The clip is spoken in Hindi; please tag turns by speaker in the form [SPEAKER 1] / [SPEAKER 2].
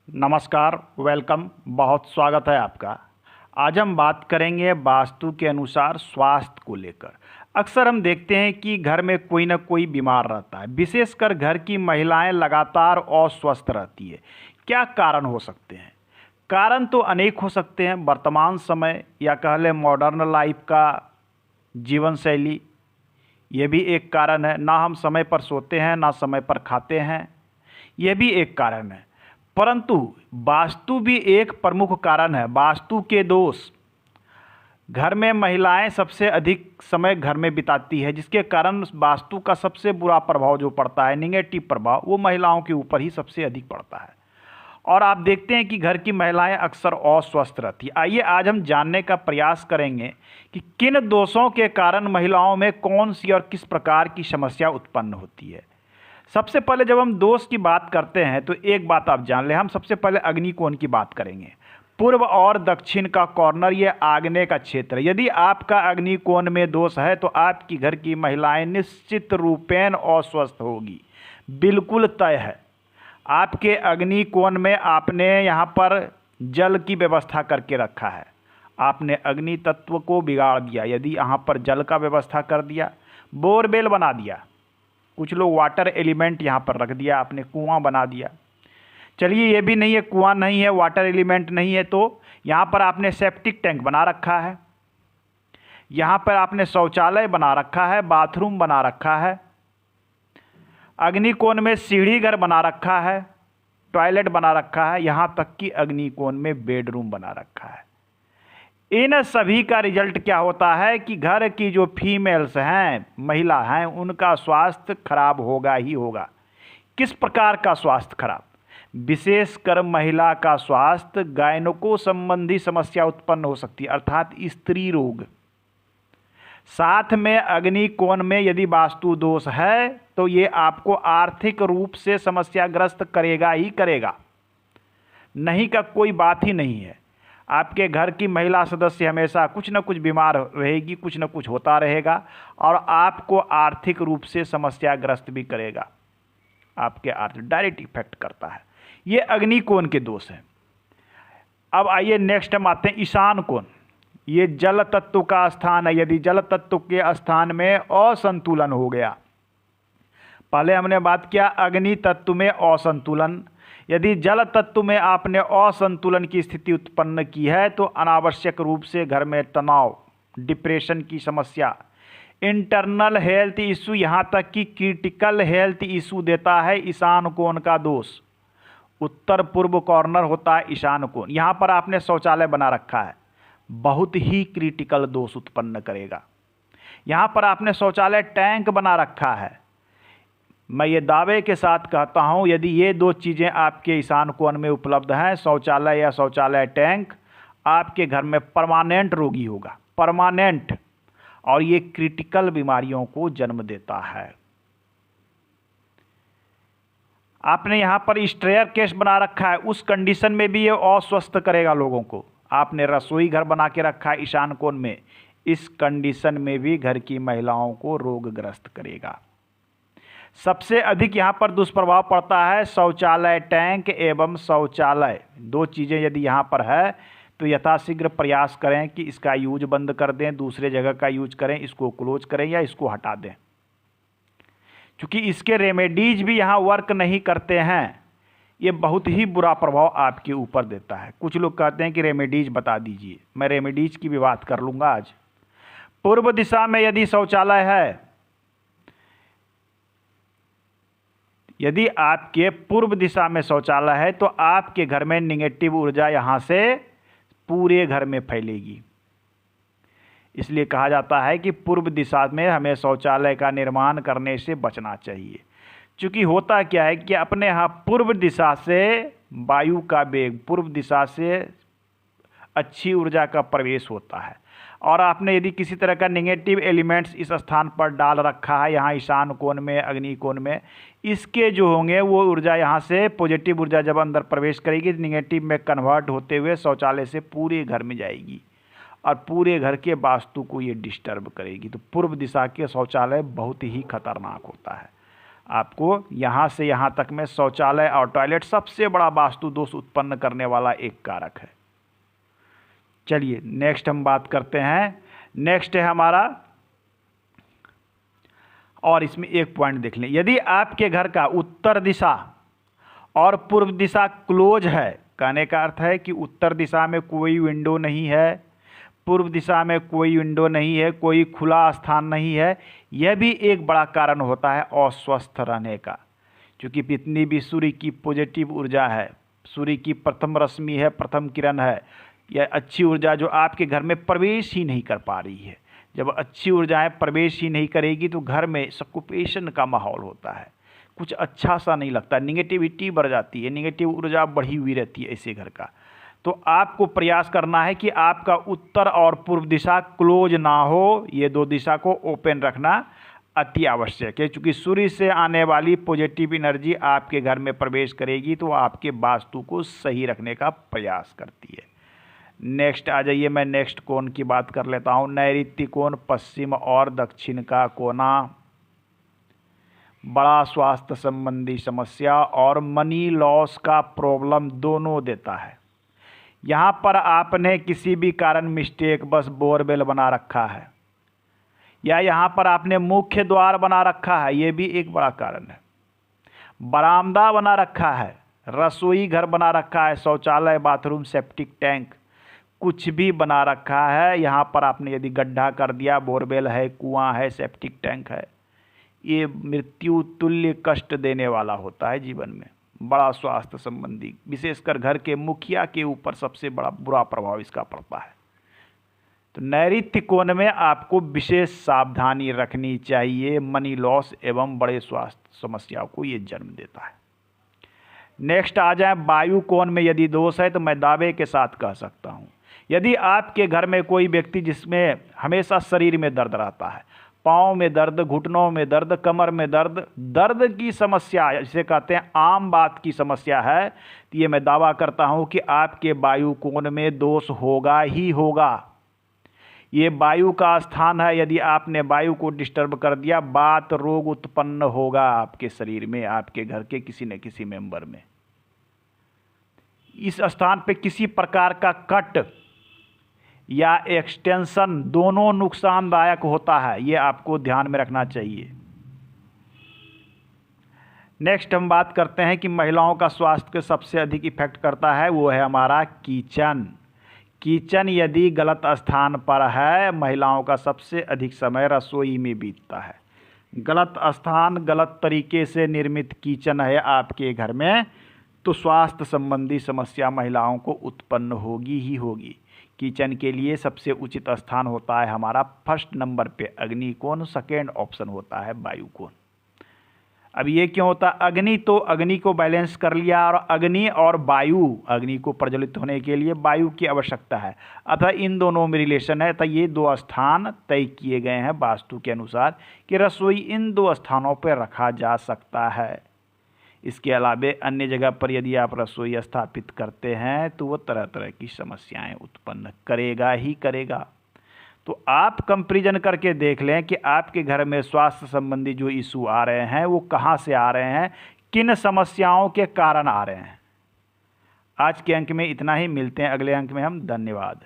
[SPEAKER 1] नमस्कार, वेलकम, बहुत स्वागत है आपका। आज हम बात करेंगे वास्तु के अनुसार स्वास्थ्य को लेकर। अक्सर हम देखते हैं कि घर में कोई ना कोई बीमार रहता है, विशेषकर घर की महिलाएं लगातार अस्वस्थ रहती है। क्या कारण हो सकते हैं? कारण तो अनेक हो सकते हैं। वर्तमान समय या कह लें मॉडर्न लाइफ का जीवन शैली, ये भी एक कारण है। ना हम समय पर सोते हैं, ना समय पर खाते हैं, यह भी एक कारण है। परंतु वास्तु भी एक प्रमुख कारण है। वास्तु के दोष, घर में महिलाएं सबसे अधिक समय घर में बिताती है, जिसके कारण वास्तु का सबसे बुरा प्रभाव जो पड़ता है, निगेटिव प्रभाव, वो महिलाओं के ऊपर ही सबसे अधिक पड़ता है। और आप देखते हैं कि घर की महिलाएं अक्सर अस्वस्थ रहती है। आइए आज हम जानने का प्रयास करेंगे कि किन दोषों के कारण महिलाओं में कौन सी और किस प्रकार की समस्या उत्पन्न होती है। सबसे पहले जब हम दोष की बात करते हैं तो एक बात आप जान लें, हम सबसे पहले अग्निकोण की बात करेंगे। पूर्व और दक्षिण का कॉर्नर, ये आग्नेय का क्षेत्र, यदि आपका अग्निकोण में दोष है तो आपकी घर की महिलाएं निश्चित रूपेण अस्वस्थ होगी, बिल्कुल तय है। आपके अग्निकोण में आपने यहाँ पर जल की व्यवस्था करके रखा है, आपने अग्नि तत्व को बिगाड़ दिया। यदि यहाँ पर जल का व्यवस्था कर दिया, बोरवेल बना दिया, कुछ लोग वाटर एलिमेंट यहाँ पर रख दिया, आपने कुआं बना दिया। चलिए ये भी नहीं है, कुआं नहीं है, वाटर एलिमेंट नहीं है, तो यहाँ पर आपने सेप्टिक टैंक बना रखा है, यहाँ पर आपने शौचालय बना रखा है, बाथरूम बना रखा है, अग्निकोण में सीढ़ी घर बना रखा है, टॉयलेट बना रखा है, यहाँ तक कि अग्निकोण में बेडरूम बना रखा है। इन सभी का रिजल्ट क्या होता है कि घर की जो फीमेल्स हैं, महिला हैं, उनका स्वास्थ्य खराब होगा ही होगा। किस प्रकार का स्वास्थ्य खराब? विशेषकर महिला का स्वास्थ्य गायनको संबंधी समस्या उत्पन्न हो सकती है, अर्थात स्त्री रोग। साथ में अग्निकोण में यदि वास्तु दोष है तो ये आपको आर्थिक रूप से समस्याग्रस्त करेगा ही करेगा, नहीं का कोई बात ही नहीं है। आपके घर की महिला सदस्य हमेशा कुछ न कुछ बीमार रहेगी, कुछ न कुछ होता रहेगा और आपको आर्थिक रूप से समस्याग्रस्त भी करेगा, आपके आर्थिक डायरेक्ट इफेक्ट करता है। ये अग्निकोण के दोष हैं। अब आइए नेक्स्ट हम आते हैं ईशान कोण। ये जल तत्व का स्थान है। यदि जल तत्व के स्थान में असंतुलन हो गया, पहले हमने बात किया अग्नि तत्व में असंतुलन, यदि जल तत्व में आपने असंतुलन की स्थिति उत्पन्न की है तो अनावश्यक रूप से घर में तनाव, डिप्रेशन की समस्या, इंटरनल हेल्थ इशू, यहाँ तक कि क्रिटिकल हेल्थ इशू देता है ईशान कोण का दोष। उत्तर पूर्व कॉर्नर होता है ईशान कोण, यहाँ पर आपने शौचालय बना रखा है, बहुत ही क्रिटिकल दोष उत्पन्न करेगा। यहाँ पर आपने शौचालय टैंक बना रखा है, मैं ये दावे के साथ कहता हूँ यदि ये दो चीज़ें आपके ईशान कोण में उपलब्ध हैं, शौचालय या शौचालय टैंक, आपके घर में परमानेंट रोगी होगा, परमानेंट, और ये क्रिटिकल बीमारियों को जन्म देता है। आपने यहाँ पर स्टेयर केस बना रखा है, उस कंडीशन में भी ये अस्वस्थ करेगा लोगों को। आपने रसोई घर बना के रखा है ईशान कोण में, इस कंडीशन में भी घर की महिलाओं को रोगग्रस्त करेगा। सबसे अधिक यहाँ पर दुष्प्रभाव पड़ता है शौचालय टैंक एवं शौचालय। दो चीज़ें यदि यहाँ पर है तो यथाशीघ्र प्रयास करें कि इसका यूज बंद कर दें, दूसरे जगह का यूज करें, इसको क्लोज करें या इसको हटा दें, क्योंकि इसके रेमेडीज भी यहाँ वर्क नहीं करते हैं। ये बहुत ही बुरा प्रभाव आपके ऊपर देता है। कुछ लोग कहते हैं कि रेमेडीज बता दीजिए, मैं रेमेडीज की भी बात कर लूँगा आज। पूर्व दिशा में यदि शौचालय है, यदि आपके पूर्व दिशा में शौचालय है तो आपके घर में निगेटिव ऊर्जा यहाँ से पूरे घर में फैलेगी। इसलिए कहा जाता है कि पूर्व दिशा में हमें शौचालय का निर्माण करने से बचना चाहिए। क्योंकि होता क्या है कि अपने यहाँ पूर्व दिशा से वायु का वेग, पूर्व दिशा से अच्छी ऊर्जा का प्रवेश होता है, और आपने यदि किसी तरह का नेगेटिव एलिमेंट्स इस स्थान पर डाल रखा है, यहाँ ईशान कोण में, अग्निकोण में, इसके जो होंगे वो ऊर्जा यहाँ से, पॉजिटिव ऊर्जा जब अंदर प्रवेश करेगी निगेटिव में कन्वर्ट होते हुए शौचालय से पूरे घर में जाएगी और पूरे घर के वास्तु को ये डिस्टर्ब करेगी। तो पूर्व दिशा के शौचालय बहुत ही खतरनाक होता है। आपको यहाँ से यहाँ तक में शौचालय और टॉयलेट सबसे बड़ा वास्तु दोष उत्पन्न करने वाला एक कारक है। चलिए नेक्स्ट हम बात करते हैं। नेक्स्ट है हमारा, और इसमें एक पॉइंट देख लें, यदि आपके घर का उत्तर दिशा और पूर्व दिशा क्लोज है, कहने का अर्थ है कि उत्तर दिशा में कोई विंडो नहीं है, पूर्व दिशा में कोई विंडो नहीं है, कोई खुला स्थान नहीं है, यह भी एक बड़ा कारण होता है अस्वस्थ रहने का। क्योंकि जितनी भी सूर्य की पॉजिटिव ऊर्जा है, सूर्य की प्रथम रश्मि है, प्रथम किरण है, यह अच्छी ऊर्जा जो आपके घर में प्रवेश ही नहीं कर पा रही है। जब अच्छी ऊर्जाएं प्रवेश ही नहीं करेगी तो घर में सफोकेशन का माहौल होता है, कुछ अच्छा सा नहीं लगता, निगेटिविटी बढ़ जाती है, निगेटिव ऊर्जा बढ़ी हुई रहती है ऐसे घर का। तो आपको प्रयास करना है कि आपका उत्तर और पूर्व दिशा क्लोज ना हो, ये दो दिशा को ओपन रखना अति आवश्यक है। क्योंकि सूर्य से आने वाली पॉजिटिव एनर्जी आपके घर में प्रवेश करेगी तो आपके वास्तु को सही रखने का प्रयास करती है। नेक्स्ट आ जाइए, मैं नेक्स्ट कोण की बात कर लेता हूँ। नैऋत्य कोण, पश्चिम और दक्षिण का कोना बड़ा स्वास्थ्य संबंधी समस्या और मनी लॉस का प्रॉब्लम दोनों देता है। यहाँ पर आपने किसी भी कारण मिस्टेक बस बोरवेल बना रखा है, या यहाँ पर आपने मुख्य द्वार बना रखा है, ये भी एक बड़ा कारण है। बरामदा बना रखा है, रसोई घर बना रखा है, शौचालय, बाथरूम, सेप्टिक टैंक कुछ भी बना रखा है, यहाँ पर आपने यदि गड्ढा कर दिया, बोरवेल है, कुआं है, सेप्टिक टैंक है, ये मृत्यु तुल्य कष्ट देने वाला होता है जीवन में। बड़ा स्वास्थ्य संबंधी, विशेषकर घर के मुखिया के ऊपर सबसे बड़ा बुरा प्रभाव इसका पड़ता है। तो नैऋत्य कोण में आपको विशेष सावधानी रखनी चाहिए, मनी लॉस एवं बड़े स्वास्थ्य समस्याओं को ये जन्म देता है। नेक्स्ट आ जाए, वायु कोण में यदि दोष है तो मैं दावे के साथ कह सकता हूँ, यदि आपके घर में कोई व्यक्ति जिसमें हमेशा शरीर में दर्द रहता है, पाँव में दर्द, घुटनों में दर्द, कमर में दर्द, दर्द की समस्या जिसे कहते हैं आम बात की समस्या है, तो ये मैं दावा करता हूँ कि आपके वायु कोण में दोष होगा ही होगा। ये वायु का स्थान है, यदि आपने वायु को डिस्टर्ब कर दिया, बात रोग उत्पन्न होगा आपके शरीर में, आपके घर के किसी न किसी मेंबर में। इस स्थान पे किसी प्रकार का कट या एक्सटेंशन दोनों नुकसानदायक होता है, ये आपको ध्यान में रखना चाहिए। नेक्स्ट हम बात करते हैं कि महिलाओं का स्वास्थ्य के सबसे अधिक इफेक्ट करता है, वो है हमारा किचन। किचन यदि गलत स्थान पर है, महिलाओं का सबसे अधिक समय रसोई में बीतता है। गलत स्थान, गलत तरीके से निर्मित किचन है आपके घर में, तो स्वास्थ्य संबंधी समस्या महिलाओं को उत्पन्न होगी ही होगी। किचन के लिए सबसे उचित स्थान होता है हमारा फर्स्ट नंबर पे अग्नि कोण, सेकेंड ऑप्शन होता है वायु कोण। अब ये क्यों होता है? अग्नि तो अग्नि को बैलेंस कर लिया, और अग्नि और वायु, अग्नि को प्रज्वलित होने के लिए वायु की आवश्यकता है, अतः इन दोनों में रिलेशन है। अतः ये दो स्थान तय किए गए हैं वास्तु के अनुसार कि रसोई इन दो स्थानों पर रखा जा सकता है। इसके अलावा अन्य जगह पर यदि आप रसोई स्थापित करते हैं तो वो तरह तरह की समस्याएं उत्पन्न करेगा ही करेगा। तो आप कंपैरिजन करके देख लें कि आपके घर में स्वास्थ्य संबंधी जो इशू आ रहे हैं वो कहाँ से आ रहे हैं, किन समस्याओं के कारण आ रहे हैं। आज के अंक में इतना ही, मिलते हैं अगले अंक में हम। धन्यवाद।